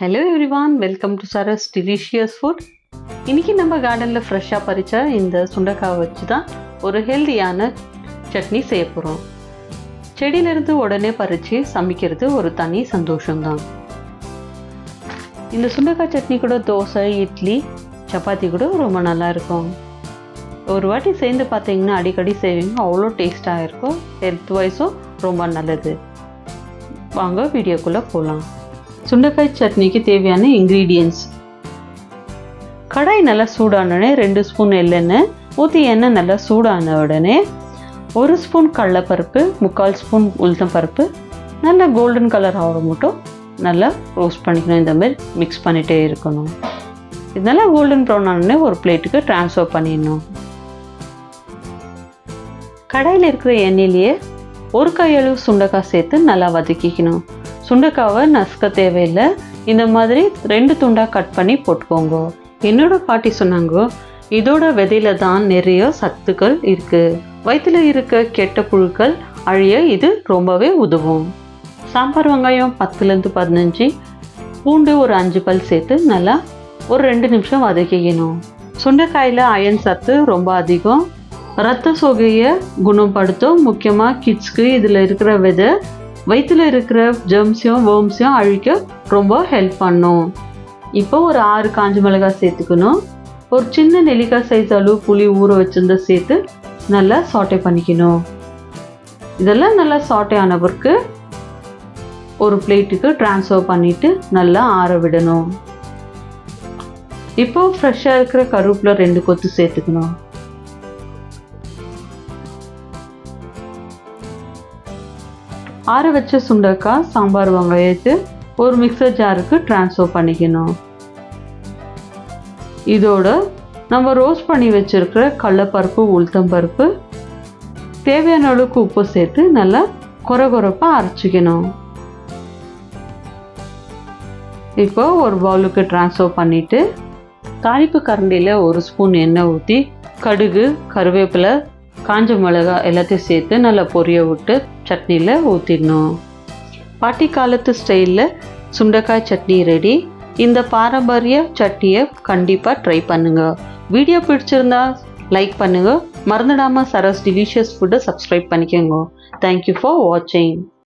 Hello everyone, welcome to Saras delicious food. இன்றைக்கி நம்ம கார்டனில் ஃப்ரெஷ்ஷாக பறித்த இந்த சுண்டைக்காய் வச்சு தான் ஒரு ஹெல்தியான சட்னி செய்ய போகிறோம். செடியிலேருந்து உடனே பறித்து சமைக்கிறது ஒரு தனி சந்தோஷம்தான். இந்த சுண்டைக்காய் சட்னி கூட தோசை, இட்லி, சப்பாத்தி கூட ரொம்ப நல்லா இருக்கும். ஒரு வாட்டி சேர்ந்து பார்த்தீங்கன்னா அடிக்கடி செய்வீங்க, அவ்வளோ டேஸ்ட்டாக இருக்கும். ஹெல்த் வைஸும் ரொம்ப நல்லது. வாங்க வீடியோக்குள்ளே போகலாம். சுண்டைக்காய் சட்னிக்கு தேவையான இன்க்ரீடியன்ட்ஸ்: கடாய் நல்லா சூடான உடனே 2 ஸ்பூன் எள்ளெண்ணெய் ஊற்றி, எண்ணெய் நல்லா சூடான உடனே 1 ஸ்பூன் கடலைப்பருப்பு, 3/4 ஸ்பூன் உளுத்தம்பருப்பு நல்லா கோல்டன் கலர் ஆகிற மட்டும் நல்லா ரோஸ்ட் பண்ணிக்கணும். இந்த மாதிரி மிக்ஸ் பண்ணிகிட்டே இருக்கணும். இது நல்லா கோல்டன் ப்ரௌன் ஆனோடனே ஒரு பிளேட்டுக்கு ட்ரான்ஸ்ஃபர் பண்ணிடணும். கடாயில் இருக்கிற எண்ணெயிலேயே 1 கையளவு சுண்டைக்காய் சேர்த்து நல்லா வதக்கிக்கணும். சுண்டைக்காவை நசுக்க தேவையில்லை, இந்த மாதிரி 2 துண்டாக கட் பண்ணி போட்டுக்கோங்க. என்னோட பாட்டி சொன்னாங்க, இதோட விதையில தான் நிறைய சத்துக்கள் இருக்குது, வயிற்றில் இருக்க கெட்ட புழுக்கள் அழிய இது ரொம்பவே உதவும். சாம்பார் வெங்காயம் 10லேருந்து 15, பூண்டு ஒரு 5 பல் சேர்த்து நல்லா ஒரு 2 நிமிஷம் வதக்கிக்கணும். சுண்டைக்காயில் அயன் சத்து ரொம்ப அதிகம், ரத்த சோகையை குணப்படுத்தும். முக்கியமாக கிட்ஸ்க்கு இதில் இருக்கிற விதை வயிற்றில் இருக்கிற ஜெர்ம்ஸையும் வேர்ம்ஸையும் அழிக்க ரொம்ப ஹெல்ப் பண்ணும். இப்போ ஒரு 6 காஞ்ச மிளகாய் சேர்த்துக்கணும். ஒரு சின்ன நெல்லிக்காய் சைஸ் அளவு புளி ஊற வச்சிருந்த சேர்த்து நல்லா சாட்டே பண்ணிக்கணும். இதெல்லாம் நல்லா சாட்டே ஆன பிறகு ஒரு பிளேட்டுக்கு ட்ரான்ஸ்ஃபர் பண்ணிவிட்டு நல்லா ஆற விடணும். இப்போ ஃப்ரெஷ்ஷாக இருக்கிற கருவேப்பிலை 2 கொத்து சேர்த்துக்கணும். ஆற வச்ச சுண்டைக்காய், சாம்பார் வெங்காயத்தை ஒரு மிக்சர் ஜாருக்கு ட்ரான்ஸ்ஃபர் பண்ணிக்கணும். இதோட நம்ம ரோஸ்ட் பண்ணி வச்சிருக்கிற கடலைப்பருப்பு, உளுத்தம்பருப்பு, தேவையான அளவுக்கு உப்பு சேர்த்து நல்லா கொரகொரப்பாக அரைச்சிக்கணும். இப்போ ஒரு பவுலுக்கு ட்ரான்ஸ்ஃபர் பண்ணிவிட்டு தாளிப்பு கரண்டியில் 1 ஸ்பூன் எண்ணெய் ஊற்றி கடுகு, கருவேப்பிலை, காஞ்ச மிளகாய் எல்லாத்தையும் சேர்த்து நல்லா பொரிய விட்டு சட்னியில் ஊற்றிடணும். பாட்டி காலத்து ஸ்டைலில் சுண்டைக்காய் சட்னி ரெடி. இந்த பாரம்பரிய சட்னியை கண்டிப்பாக ட்ரை பண்ணுங்கள். வீடியோ பிடிச்சிருந்தா லைக் பண்ணுங்கள். மறந்துடாமல் சரஸ் டெலிஷியஸ் ஃபுட்டை சப்ஸ்கிரைப் பண்ணிக்கோங்க. தேங்க்யூ ஃபார் வாட்சிங்.